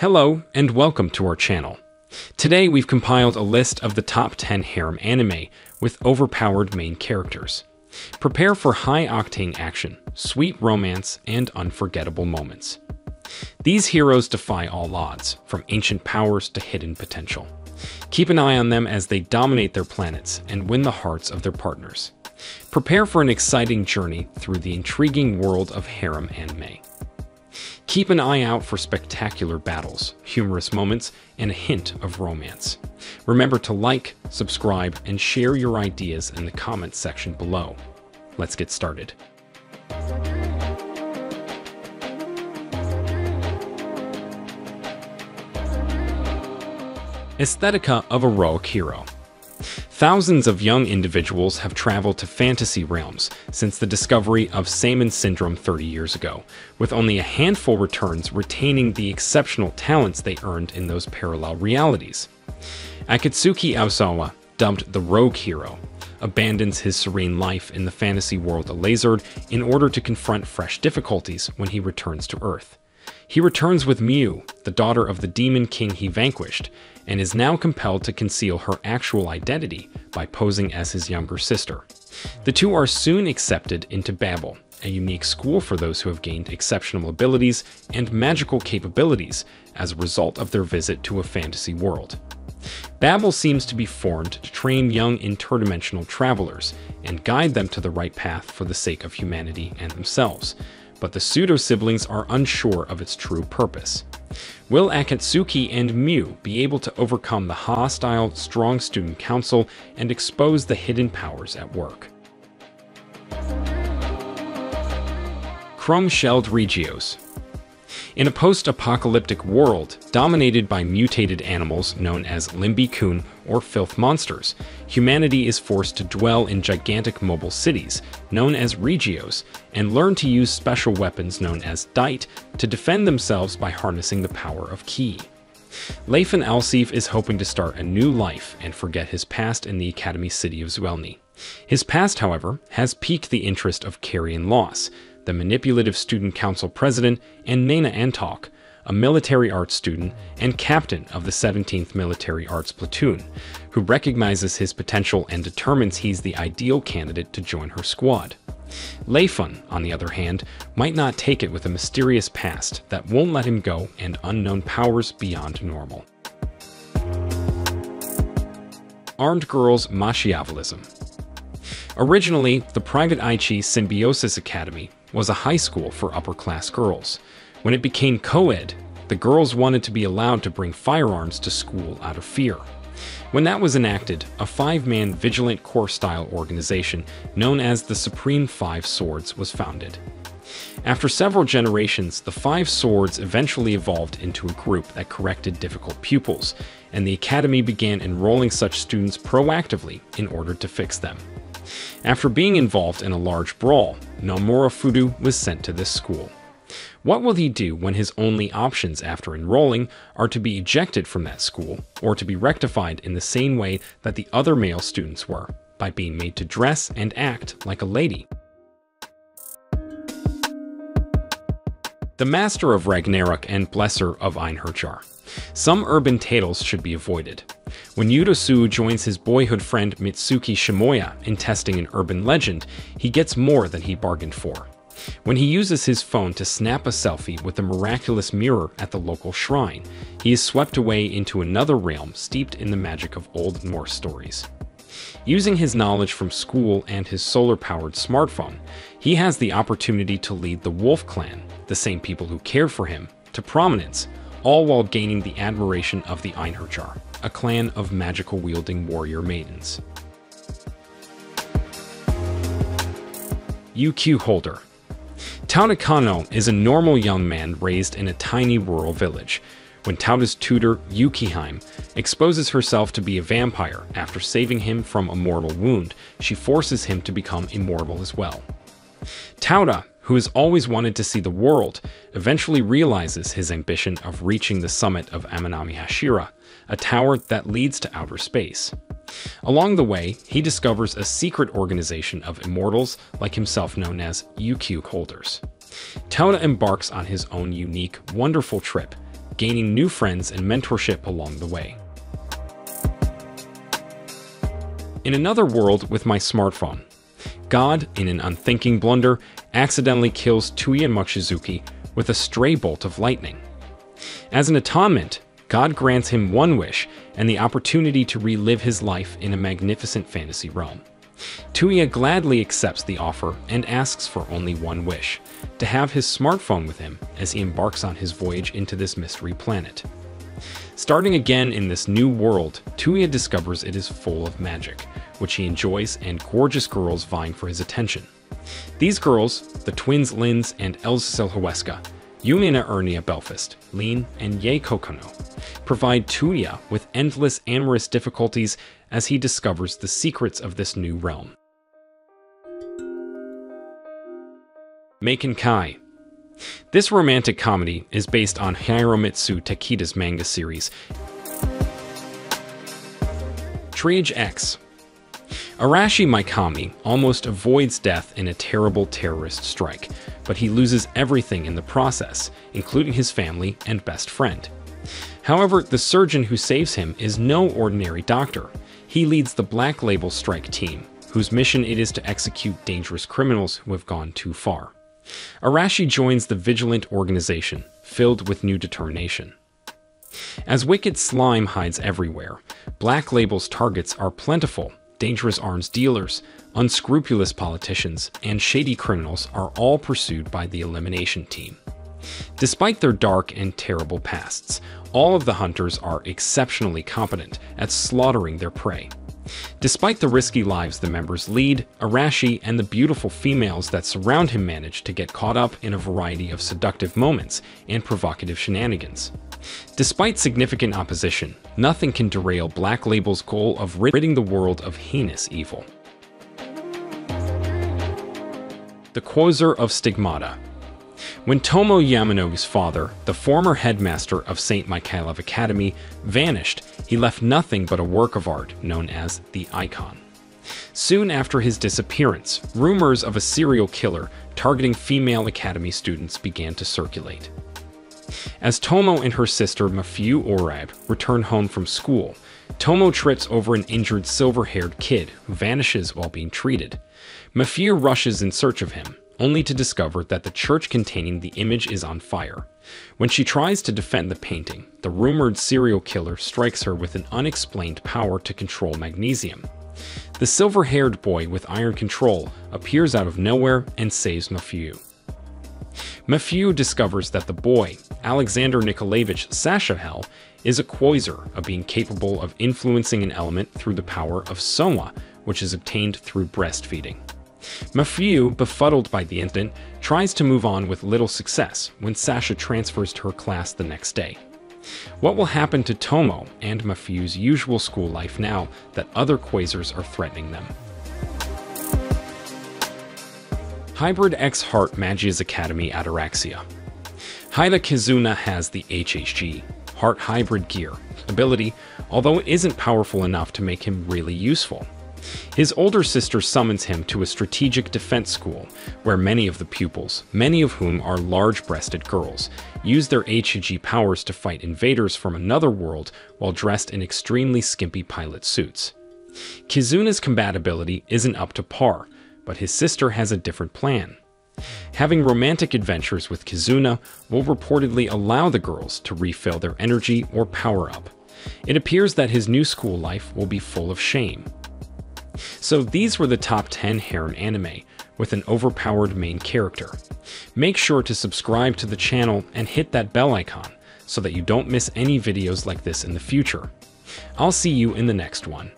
Hello, and welcome to our channel. Today we've compiled a list of the top 10 harem anime with overpowered main characters. Prepare for high-octane action, sweet romance, and unforgettable moments. These heroes defy all odds, from ancient powers to hidden potential. Keep an eye on them as they dominate their planets and win the hearts of their partners. Prepare for an exciting journey through the intriguing world of harem anime. Keep an eye out for spectacular battles, humorous moments, and a hint of romance. Remember to like, subscribe, and share your ideas in the comments section below. Let's get started. Aesthetica of a heroic hero. Thousands of young individuals have traveled to fantasy realms since the discovery of Seinen Syndrome 30 years ago, with only a handful returns retaining the exceptional talents they earned in those parallel realities. Akatsuki Osawa, dubbed the Rogue Hero, abandons his serene life in the fantasy world of Lazard in order to confront fresh difficulties when he returns to Earth. He returns with Miu, the daughter of the demon king he vanquished, and is now compelled to conceal her actual identity by posing as his younger sister. The two are soon accepted into Babel, a unique school for those who have gained exceptional abilities and magical capabilities as a result of their visit to a fantasy world. Babel seems to be formed to train young interdimensional travelers and guide them to the right path for the sake of humanity and themselves, but the pseudo-siblings are unsure of its true purpose. Will Akatsuki and Miu be able to overcome the hostile, strong student council and expose the hidden powers at work? Chrome-shelled Regios. In a post-apocalyptic world dominated by mutated animals known as Limbi-kun or filth monsters, humanity is forced to dwell in gigantic mobile cities known as Regios and learn to use special weapons known as Dite to defend themselves by harnessing the power of Ki. Leifan Alsif is hoping to start a new life and forget his past in the Academy City of Zwelny. His past, however, has piqued the interest of Carrion Loss, the manipulative student council president, and Nana Antok, a military arts student and captain of the 17th Military Arts Platoon, who recognizes his potential and determines he's the ideal candidate to join her squad. Leifan, on the other hand, might not take it with a mysterious past that won't let him go and unknown powers beyond normal. Armed Girls Machiavellism. Originally, the Private Aichi Symbiosis Academy was a high school for upper-class girls. When it became co-ed, the girls wanted to be allowed to bring firearms to school out of fear. When that was enacted, a 5-man vigilant corps-style organization known as the Supreme Five Swords was founded. After several generations, the Five Swords eventually evolved into a group that corrected difficult pupils, and the academy began enrolling such students proactively in order to fix them. After being involved in a large brawl, Nomura Fudu was sent to this school. What will he do when his only options after enrolling are to be ejected from that school, or to be rectified in the same way that the other male students were, by being made to dress and act like a lady? The Master of Ragnarok and Blesser of Einherjar. Some urban tales should be avoided. When Yudosu joins his boyhood friend Mitsuki Shimoya in testing an urban legend, he gets more than he bargained for. When he uses his phone to snap a selfie with a miraculous mirror at the local shrine, he is swept away into another realm steeped in the magic of Old Norse stories. Using his knowledge from school and his solar-powered smartphone, he has the opportunity to lead the Wolf Clan, the same people who cared for him, to prominence, all while gaining the admiration of the Einherjar, a clan of magical-wielding warrior maidens. UQ Holder. Tauta Kano is a normal young man raised in a tiny rural village. When Tauta's tutor, Yukiheim, exposes herself to be a vampire after saving him from a mortal wound, she forces him to become immortal as well. Tauta, who has always wanted to see the world, eventually realizes his ambition of reaching the summit of Amanami Hashira, a tower that leads to outer space. Along the way, he discovers a secret organization of immortals like himself known as UQ Holders. Tauta embarks on his own unique, wonderful trip, gaining new friends and mentorship along the way. In another world with my smartphone, God, in an unthinking blunder, accidentally kills Tuya Mochizuki with a stray bolt of lightning. As an atonement, God grants him one wish and the opportunity to relive his life in a magnificent fantasy realm. Tuya gladly accepts the offer and asks for only one wish, to have his smartphone with him as he embarks on his voyage into this mystery planet. Starting again in this new world, Tuya discovers it is full of magic, which he enjoys, and gorgeous girls vying for his attention. These girls, the twins Linz and Elsa Silhuesca, Yumina Ernia Belfast, Lean, and Ye Kokono, provide Tuya with endless amorous difficulties as he discovers the secrets of this new realm. Maken Kai. This romantic comedy is based on Hiromitsu Takeda's manga series, Triage X. Arashi Mikami almost avoids death in a terrible terrorist strike, but he loses everything in the process, including his family and best friend. However, the surgeon who saves him is no ordinary doctor. He leads the Black Label Strike team, whose mission it is to execute dangerous criminals who have gone too far. Arashi joins the vigilant organization, filled with new determination. As wicked slime hides everywhere, Black Label's targets are plentiful. Dangerous arms dealers, unscrupulous politicians, and shady criminals are all pursued by the elimination team. Despite their dark and terrible pasts, all of the hunters are exceptionally competent at slaughtering their prey. Despite the risky lives the members lead, Arashi and the beautiful females that surround him manage to get caught up in a variety of seductive moments and provocative shenanigans. Despite significant opposition, nothing can derail Black Label's goal of ridding the world of heinous evil. The Quasar of Stigmata. When Tomo Yamanogi's father, the former headmaster of St. Michaelov Academy, vanished, he left nothing but a work of art known as the Icon. Soon after his disappearance, rumors of a serial killer targeting female academy students began to circulate. As Tomo and her sister Mafiu Orab return home from school, Tomo trips over an injured silver-haired kid who vanishes while being treated. Mafiu rushes in search of him, only to discover that the church containing the image is on fire. When she tries to defend the painting, the rumored serial killer strikes her with an unexplained power to control magnesium. The silver-haired boy with iron control appears out of nowhere and saves Mafiu. Mafiu discovers that the boy, Alexander Nikolaevich Sashahel, is a quasar, a being capable of influencing an element through the power of soma, which is obtained through breastfeeding. Mafiu, befuddled by the incident, tries to move on with little success when Sasha transfers to her class the next day. What will happen to Tomo and Mafiu's usual school life now that other quasars are threatening them? Hybrid X Heart Magia's Academy Ataraxia. Haida Kizuna has the HHG, Heart Hybrid Gear, ability, although it isn't powerful enough to make him really useful. His older sister summons him to a strategic defense school, where many of the pupils, many of whom are large-breasted girls, use their HHG powers to fight invaders from another world while dressed in extremely skimpy pilot suits. Kizuna's compatibility isn't up to par, but his sister has a different plan. Having romantic adventures with Kizuna will reportedly allow the girls to refill their energy or power up. It appears that his new school life will be full of shame. So these were the top 10 harem anime with an overpowered main character. Make sure to subscribe to the channel and hit that bell icon so that you don't miss any videos like this in the future. I'll see you in the next one.